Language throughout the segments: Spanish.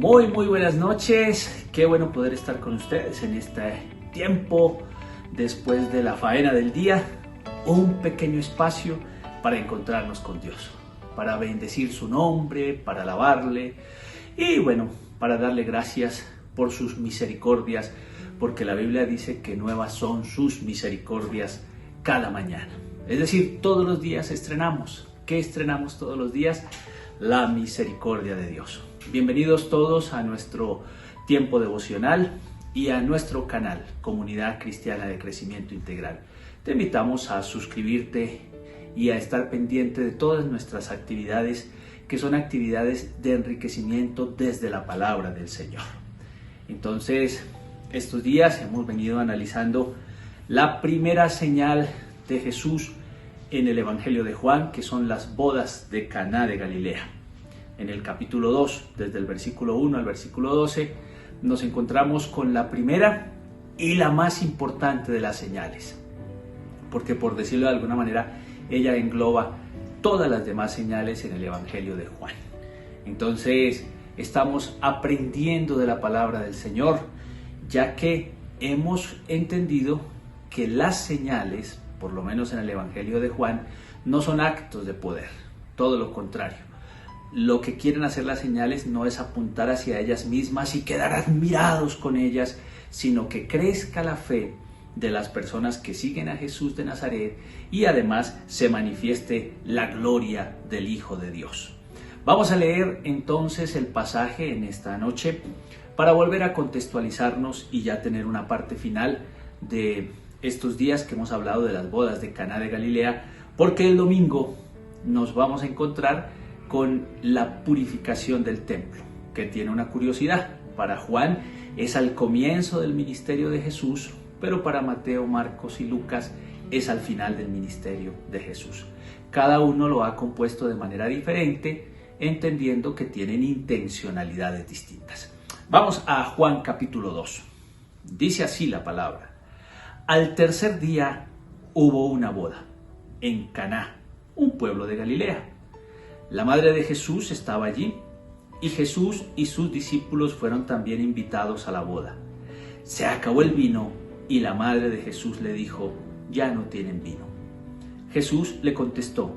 Muy buenas noches, qué bueno poder estar con ustedes en este tiempo después de la faena del día, un pequeño espacio para encontrarnos con Dios, para bendecir su nombre, para alabarle y bueno, para darle gracias por sus misericordias, porque la Biblia dice que nuevas son sus misericordias cada mañana. Es decir, todos los días estrenamos. ¿Qué estrenamos todos los días? La misericordia de Dios. Bienvenidos todos a nuestro tiempo devocional y a nuestro canal, Comunidad Cristiana de Crecimiento Integral. Te invitamos a suscribirte y a estar pendiente de todas nuestras actividades, que son actividades de enriquecimiento desde la palabra del Señor. Entonces, estos días hemos venido analizando la primera señal de Jesús en el Evangelio de Juan, que son las bodas de Caná de Galilea. En el capítulo 2, desde el versículo 1 al versículo 12, nos encontramos con la primera y la más importante de las señales, porque por decirlo de alguna manera, ella engloba todas las demás señales en el Evangelio de Juan. Entonces, estamos aprendiendo de la palabra del Señor, ya que hemos entendido que las señales, por lo menos en el Evangelio de Juan, no son actos de poder, todo lo contrario. Lo que quieren hacer las señales no es apuntar hacia ellas mismas y quedar admirados con ellas, sino que crezca la fe de las personas que siguen a Jesús de Nazaret y además se manifieste la gloria del Hijo de Dios. Vamos a leer entonces el pasaje en esta noche para volver a contextualizarnos y ya tener una parte final de estos días que hemos hablado de las bodas de Caná de Galilea, porque el domingo nos vamos a encontrar con la purificación del templo, que tiene una curiosidad. Para Juan es al comienzo del ministerio de Jesús, pero para Mateo, Marcos y Lucas es al final del ministerio de Jesús. Cada uno lo ha compuesto de manera diferente, entendiendo que tienen intencionalidades distintas. Vamos a Juan capítulo 2. Dice así la palabra: Al tercer día hubo una boda en Caná, un pueblo de Galilea. La madre de Jesús estaba allí, y Jesús y sus discípulos fueron también invitados a la boda. Se acabó el vino, y la madre de Jesús le dijo: ya no tienen vino. Jesús le contestó: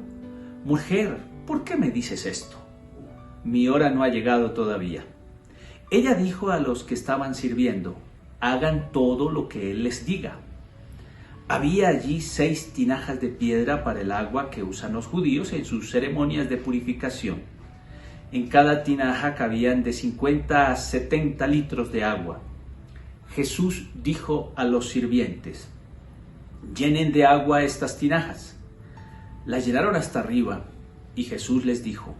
mujer, ¿por qué me dices esto? Mi hora no ha llegado todavía. Ella dijo a los que estaban sirviendo: hagan todo lo que él les diga. Había allí 6 tinajas de piedra para el agua que usan los judíos en sus ceremonias de purificación. En cada tinaja cabían de 50 a 70 litros de agua. Jesús dijo a los sirvientes: llenen de agua estas tinajas. Las llenaron hasta arriba, y Jesús les dijo: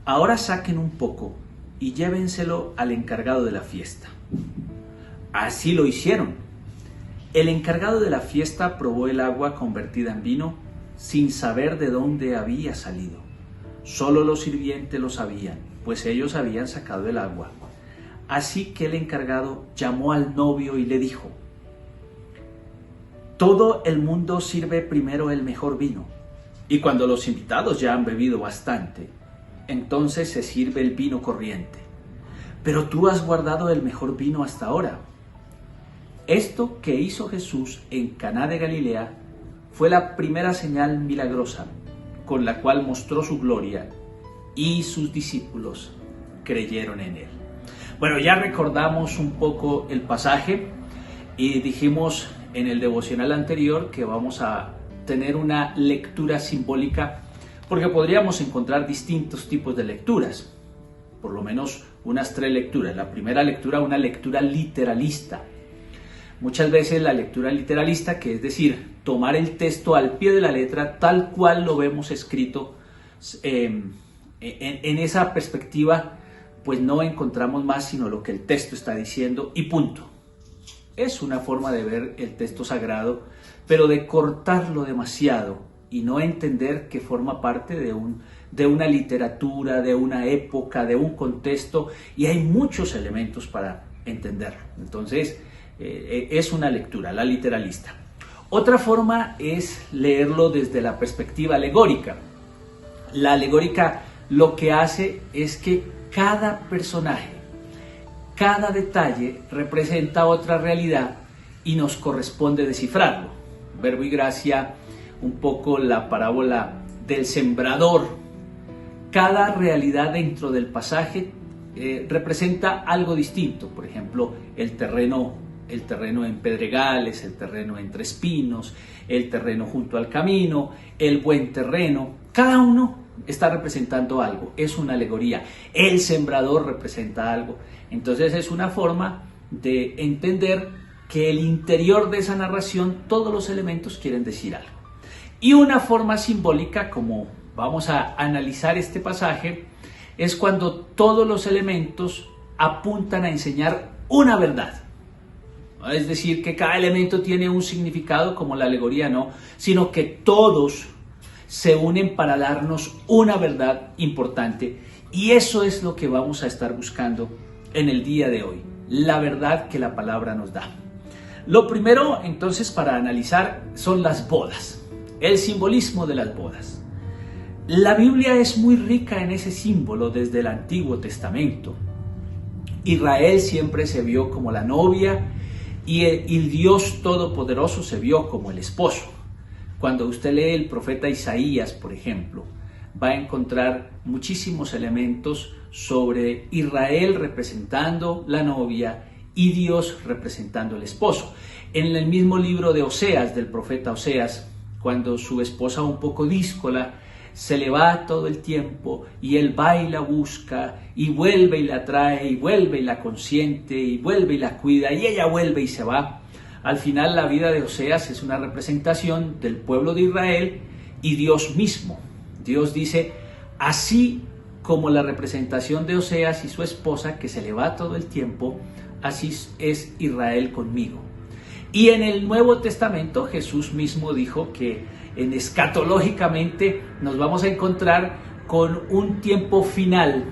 ahora saquen un poco y llévenselo al encargado de la fiesta. Así lo hicieron. El encargado de la fiesta probó el agua convertida en vino sin saber de dónde había salido. Solo los sirvientes lo sabían, pues ellos habían sacado el agua. Así que el encargado llamó al novio y le dijo: todo el mundo sirve primero el mejor vino, y cuando los invitados ya han bebido bastante, entonces se sirve el vino corriente. Pero tú has guardado el mejor vino hasta ahora. Esto que hizo Jesús en Caná de Galilea fue la primera señal milagrosa con la cual mostró su gloria, y sus discípulos creyeron en él. Bueno, ya recordamos un poco el pasaje y dijimos en el devocional anterior que vamos a tener una lectura simbólica, porque podríamos encontrar distintos tipos de lecturas, por lo menos unas 3 lecturas. La primera lectura, una lectura literalista. Muchas veces la lectura literalista, que es decir, tomar el texto al pie de la letra tal cual lo vemos escrito, en esa perspectiva pues no encontramos más sino lo que el texto está diciendo y punto. Es una forma de ver el texto sagrado, pero de cortarlo demasiado y no entender que forma parte de una literatura, de una época, de un contexto, y hay muchos elementos para entenderlo. Entonces, es una lectura, la literalista. Otra forma es leerlo desde la perspectiva alegórica. La alegórica lo que hace es que cada personaje cada detalle representa otra realidad y nos corresponde descifrarlo. Verbo y Gracia, un poco la parábola del sembrador. Cada realidad dentro del pasaje representa algo distinto. Por ejemplo, el terreno en pedregales, el terreno entre espinos, el terreno junto al camino, el buen terreno. Cada uno está representando algo, es una alegoría. El sembrador representa algo. Entonces es una forma de entender que el interior de esa narración, todos los elementos quieren decir algo. Y una forma simbólica, como vamos a analizar este pasaje, es cuando todos los elementos apuntan a enseñar una verdad. Es decir, que cada elemento tiene un significado, como la alegoría no, sino que todos se unen para darnos una verdad importante. Y eso es lo que vamos a estar buscando en el día de hoy, la verdad que la palabra nos da. Lo primero, entonces, para analizar son las bodas, el simbolismo de las bodas. La Biblia es muy rica en ese símbolo desde el Antiguo Testamento. Israel siempre se vio como la novia y el Dios Todopoderoso se vio como el esposo. Cuando usted lee el profeta Isaías, por ejemplo, va a encontrar muchísimos elementos sobre Israel representando la novia y Dios representando el esposo. En el mismo libro de Oseas, del profeta Oseas, cuando su esposa, un poco díscola, se le va todo el tiempo y él va y la busca y vuelve y la trae y vuelve y la consiente y vuelve y la cuida y ella vuelve y se va. Al final la vida de Oseas es una representación del pueblo de Israel y Dios mismo. Dios dice, así como la representación de Oseas y su esposa que se le va todo el tiempo, así es Israel conmigo. Y en el Nuevo Testamento Jesús mismo dijo que escatológicamente nos vamos a encontrar con un tiempo final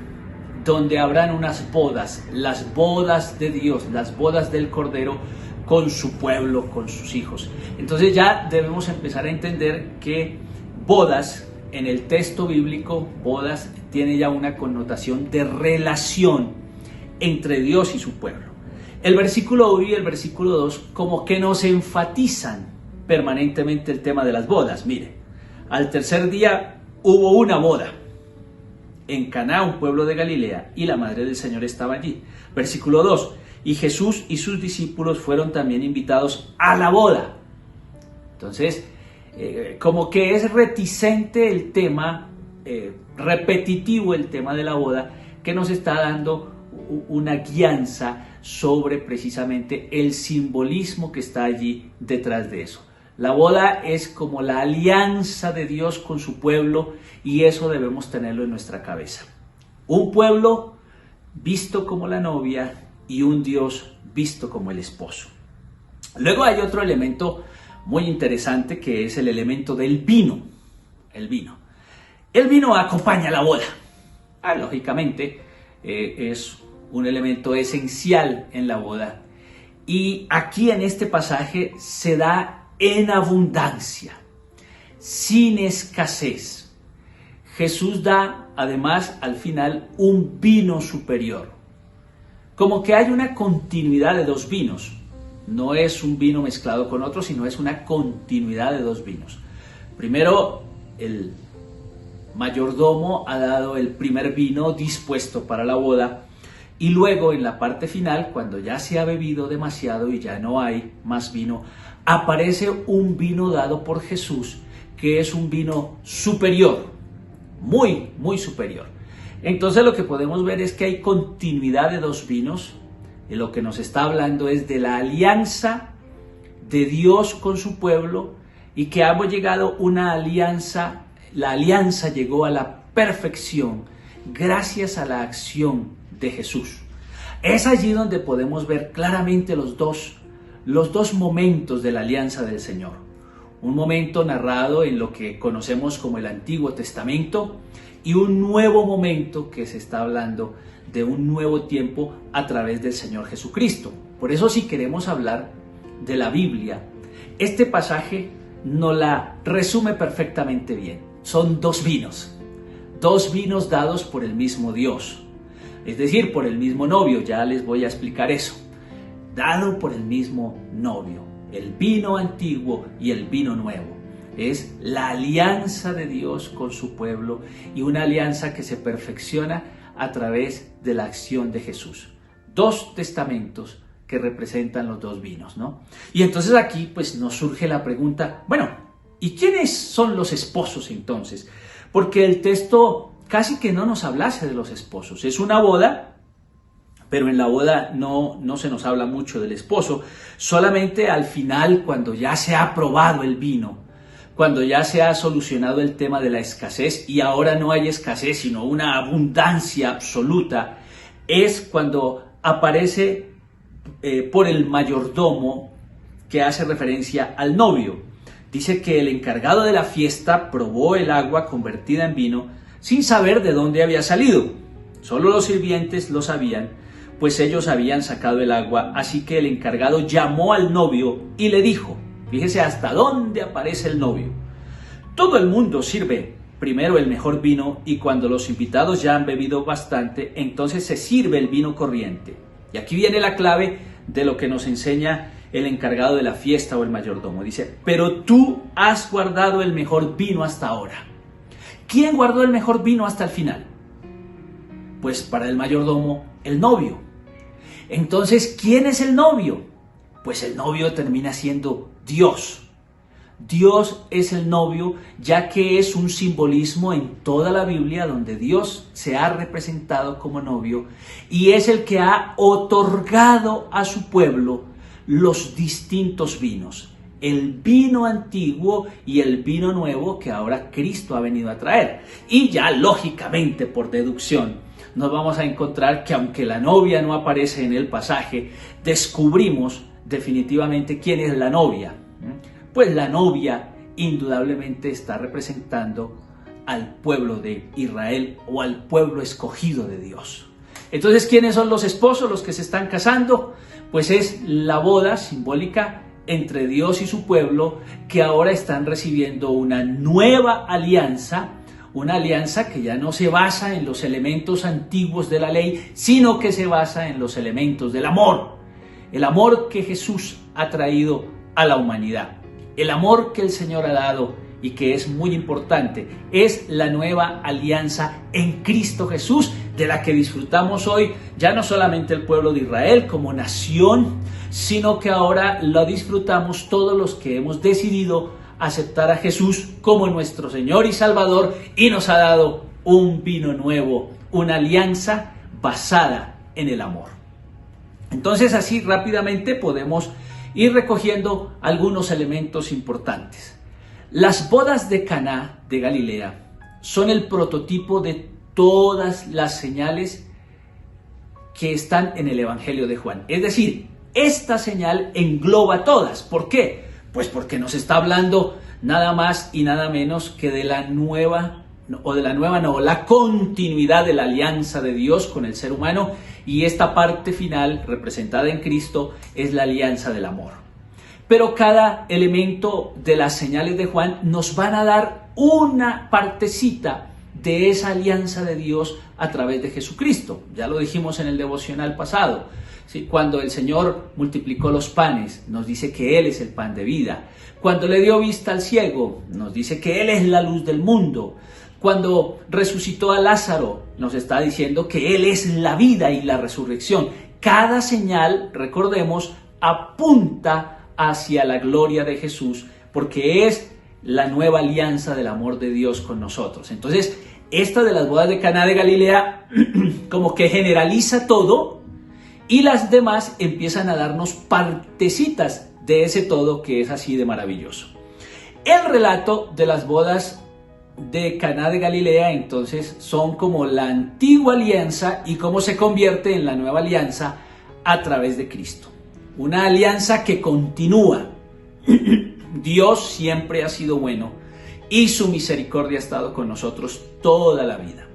donde habrán unas bodas, las bodas de Dios, las bodas del Cordero con su pueblo, con sus hijos. Entonces ya debemos empezar a entender que bodas, en el texto bíblico, bodas tiene ya una connotación de relación entre Dios y su pueblo. El versículo 1 y el versículo 2 como que nos enfatizan permanentemente el tema de las bodas. Mire, al tercer día hubo una boda en Caná, un pueblo de Galilea, y la madre del Señor estaba allí. Versículo 2, y Jesús y sus discípulos fueron también invitados a la boda. Entonces, como que es reticente el tema, repetitivo el tema de la boda, que nos está dando una guianza sobre precisamente el simbolismo que está allí detrás de eso. La boda es como la alianza de Dios con su pueblo y eso debemos tenerlo en nuestra cabeza. Un pueblo visto como la novia y un Dios visto como el esposo. Luego hay otro elemento muy interesante que es el elemento del vino. El vino. El vino acompaña la boda. Lógicamente es un elemento esencial en la boda. Y aquí en este pasaje se da en abundancia, sin escasez. Jesús da además al final un vino superior. Como que hay una continuidad de dos vinos. No es un vino mezclado con otro, sino es una continuidad de dos vinos. Primero, el mayordomo ha dado el primer vino dispuesto para la boda. Y luego en la parte final, cuando ya se ha bebido demasiado y ya no hay más vino, aparece un vino dado por Jesús, que es un vino superior, muy, muy superior. Entonces lo que podemos ver es que hay continuidad de dos vinos. Y lo que nos está hablando es de la alianza de Dios con su pueblo y que hemos llegado a una alianza. La alianza llegó a la perfección gracias a la acción de Jesús. Es allí donde podemos ver claramente los dos momentos de la alianza del Señor. Un momento narrado en lo que conocemos como el Antiguo Testamento y un nuevo momento que se está hablando de un nuevo tiempo a través del Señor Jesucristo. Por eso, si queremos hablar de la Biblia, este pasaje nos la resume perfectamente bien. Son dos vinos dados por el mismo Dios. es decir, por el mismo novio, ya les voy a explicar eso. Dado por el mismo novio, el vino antiguo y el vino nuevo. Es la alianza de Dios con su pueblo y una alianza que se perfecciona a través de la acción de Jesús. Dos testamentos que representan los dos vinos, ¿no? Y entonces aquí pues nos surge la pregunta, bueno, ¿y quiénes son los esposos entonces? Porque el texto casi que no nos hablase de los esposos. Es una boda, pero en la boda no se nos habla mucho del esposo. Solamente al final, cuando ya se ha probado el vino, cuando ya se ha solucionado el tema de la escasez, y ahora no hay escasez, sino una abundancia absoluta, es cuando aparece por el mayordomo que hace referencia al novio. Dice que el encargado de la fiesta probó el agua convertida en vino sin saber de dónde había salido. Solo los sirvientes lo sabían, pues ellos habían sacado el agua, así que el encargado llamó al novio y le dijo, fíjese hasta dónde aparece el novio. Todo el mundo sirve primero el mejor vino y cuando los invitados ya han bebido bastante, entonces se sirve el vino corriente. Y aquí viene la clave de lo que nos enseña el encargado de la fiesta o el mayordomo. Dice, pero tú has guardado el mejor vino hasta ahora. ¿Quién guardó el mejor vino hasta el final? Pues para el mayordomo, el novio. Entonces, ¿quién es el novio? Pues el novio termina siendo Dios. Dios es el novio, ya que es un simbolismo en toda la Biblia donde Dios se ha representado como novio y es el que ha otorgado a su pueblo los distintos vinos, el vino antiguo y el vino nuevo que ahora Cristo ha venido a traer. Y ya lógicamente, por deducción, nos vamos a encontrar que aunque la novia no aparece en el pasaje, descubrimos definitivamente quién es la novia. Pues la novia indudablemente está representando al pueblo de Israel o al pueblo escogido de Dios. Entonces, ¿quiénes son los esposos, los que se están casando? Pues es la boda simbólica entre Dios y su pueblo que ahora están recibiendo una nueva alianza, una alianza que ya no se basa en los elementos antiguos de la ley, sino que se basa en los elementos del amor. El amor que Jesús ha traído a la humanidad. El amor que el Señor ha dado y que es muy importante, es la nueva alianza en Cristo Jesús, de la que disfrutamos hoy, ya no solamente el pueblo de Israel como nación, sino que ahora lo disfrutamos todos los que hemos decidido aceptar a Jesús como nuestro Señor y Salvador, y nos ha dado un vino nuevo, una alianza basada en el amor. Entonces, así rápidamente podemos ir recogiendo algunos elementos importantes. Las bodas de Caná de Galilea son el prototipo de todas las señales que están en el Evangelio de Juan. Es decir, esta señal engloba todas. ¿Por qué? Pues porque nos está hablando nada más y nada menos que de la la continuidad de la alianza de Dios con el ser humano, y esta parte final representada en Cristo es la alianza del amor. Pero cada elemento de las señales de Juan nos van a dar una partecita de esa alianza de Dios a través de Jesucristo. Ya lo dijimos en el devocional pasado. ¿Sí? Cuando el Señor multiplicó los panes, nos dice que Él es el pan de vida. Cuando le dio vista al ciego, nos dice que Él es la luz del mundo. Cuando resucitó a Lázaro, nos está diciendo que Él es la vida y la resurrección. Cada señal, recordemos, apunta hacia la gloria de Jesús, porque es la nueva alianza del amor de Dios con nosotros. Entonces, esta de las bodas de Caná de Galilea como que generaliza todo, y las demás empiezan a darnos partecitas de ese todo que es así de maravilloso. El relato de las bodas de Caná de Galilea entonces son como la antigua alianza y cómo se convierte en la nueva alianza a través de Cristo. Una alianza que continúa. Dios siempre ha sido bueno y su misericordia ha estado con nosotros toda la vida.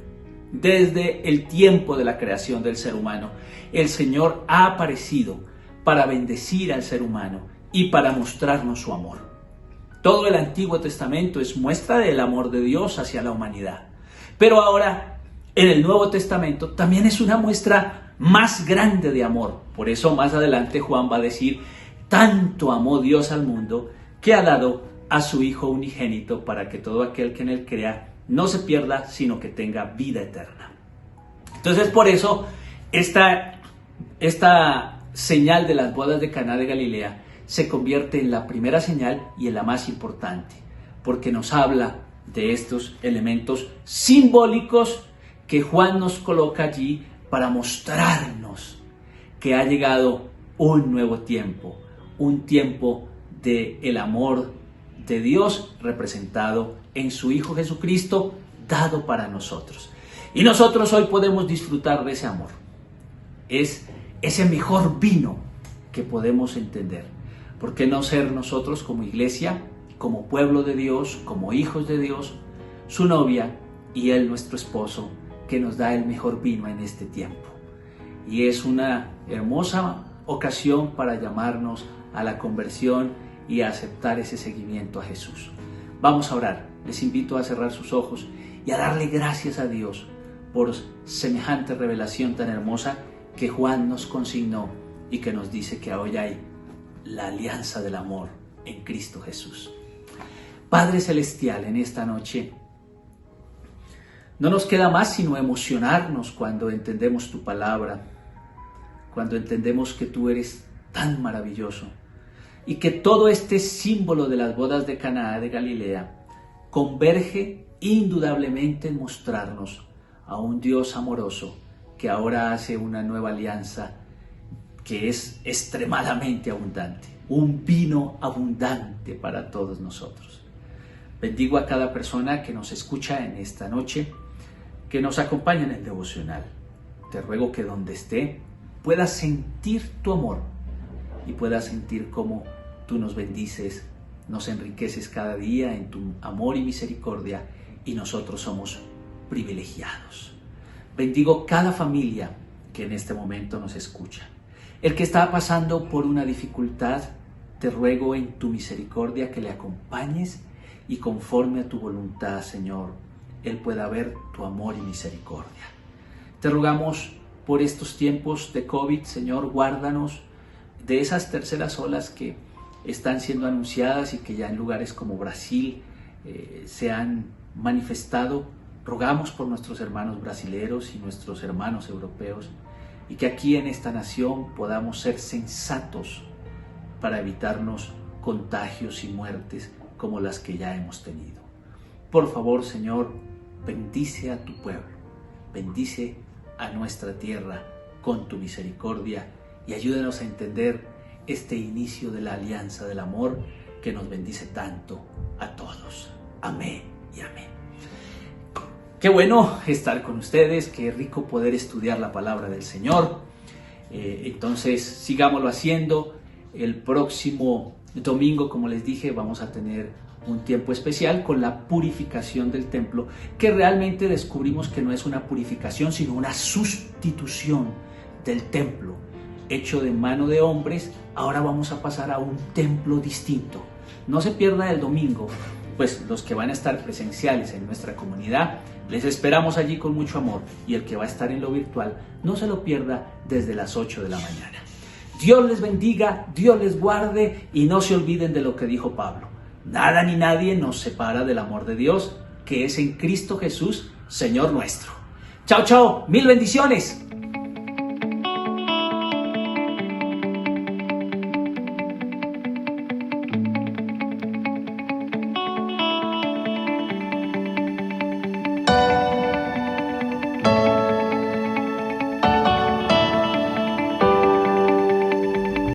Desde el tiempo de la creación del ser humano, el Señor ha aparecido para bendecir al ser humano y para mostrarnos su amor. Todo el Antiguo Testamento es muestra del amor de Dios hacia la humanidad. Pero ahora en el Nuevo Testamento también es una muestra más grande de amor. Por eso más adelante Juan va a decir: tanto amó Dios al mundo que ha dado a su Hijo unigénito para que todo aquel que en él crea no se pierda, sino que tenga vida eterna. Entonces, por eso esta señal de las bodas de Caná de Galilea se convierte en la primera señal y en la más importante, porque nos habla de estos elementos simbólicos que Juan nos coloca allí para mostrarnos que ha llegado un nuevo tiempo, un tiempo del amor de Dios representado en su Hijo Jesucristo, dado para nosotros. Y nosotros hoy podemos disfrutar de ese amor. Es ese mejor vino que podemos entender. ¿Por qué no ser nosotros como iglesia, como pueblo de Dios, como hijos de Dios, su novia y Él nuestro esposo, que nos da el mejor vino en este tiempo? Y es una hermosa ocasión para llamarnos a la conversión y a aceptar ese seguimiento a Jesús. Vamos a orar. Les invito a cerrar sus ojos y a darle gracias a Dios por semejante revelación tan hermosa que Juan nos consignó y que nos dice que hoy hay la alianza del amor en Cristo Jesús. Padre Celestial, en esta noche no nos queda más sino emocionarnos cuando entendemos tu palabra, cuando entendemos que tú eres tan maravilloso y que todo este símbolo de las bodas de Caná de Galilea converge indudablemente en mostrarnos a un Dios amoroso que ahora hace una nueva alianza que es extremadamente abundante, un vino abundante para todos nosotros. Bendigo a cada persona que nos escucha en esta noche, que nos acompaña en el devocional. Te ruego que donde esté pueda sentir tu amor y pueda sentir cómo tú nos bendices, nos enriqueces cada día en tu amor y misericordia, y nosotros somos privilegiados. Bendigo cada familia que en este momento nos escucha. El que está pasando por una dificultad, te ruego en tu misericordia que le acompañes y conforme a tu voluntad, Señor, Él pueda ver tu amor y misericordia. Te rogamos por estos tiempos de COVID, Señor, guárdanos de esas terceras olas que están siendo anunciadas y que ya en lugares como Brasil se han manifestado. Rogamos por nuestros hermanos brasileros y nuestros hermanos europeos, y que aquí en esta nación podamos ser sensatos para evitarnos contagios y muertes como las que ya hemos tenido. Por favor, Señor, bendice a tu pueblo, bendice a nuestra tierra con tu misericordia y ayúdanos a entender este inicio de la alianza del amor que nos bendice tanto a todos. Amén y amén. Qué bueno estar con ustedes, qué rico poder estudiar la palabra del Señor. Entonces, sigámoslo haciendo. El próximo domingo, como les dije, vamos a tener un tiempo especial con la purificación del templo, que realmente descubrimos que no es una purificación, sino una sustitución del templo, hecho de mano de hombres. Ahora vamos a pasar a un templo distinto. No se pierda el domingo, pues los que van a estar presenciales en nuestra comunidad, les esperamos allí con mucho amor, y el que va a estar en lo virtual, no se lo pierda desde las 8 de la mañana. Dios les bendiga, Dios les guarde, y no se olviden de lo que dijo Pablo: nada ni nadie nos separa del amor de Dios, que es en Cristo Jesús, Señor nuestro. Chao, chao, mil bendiciones.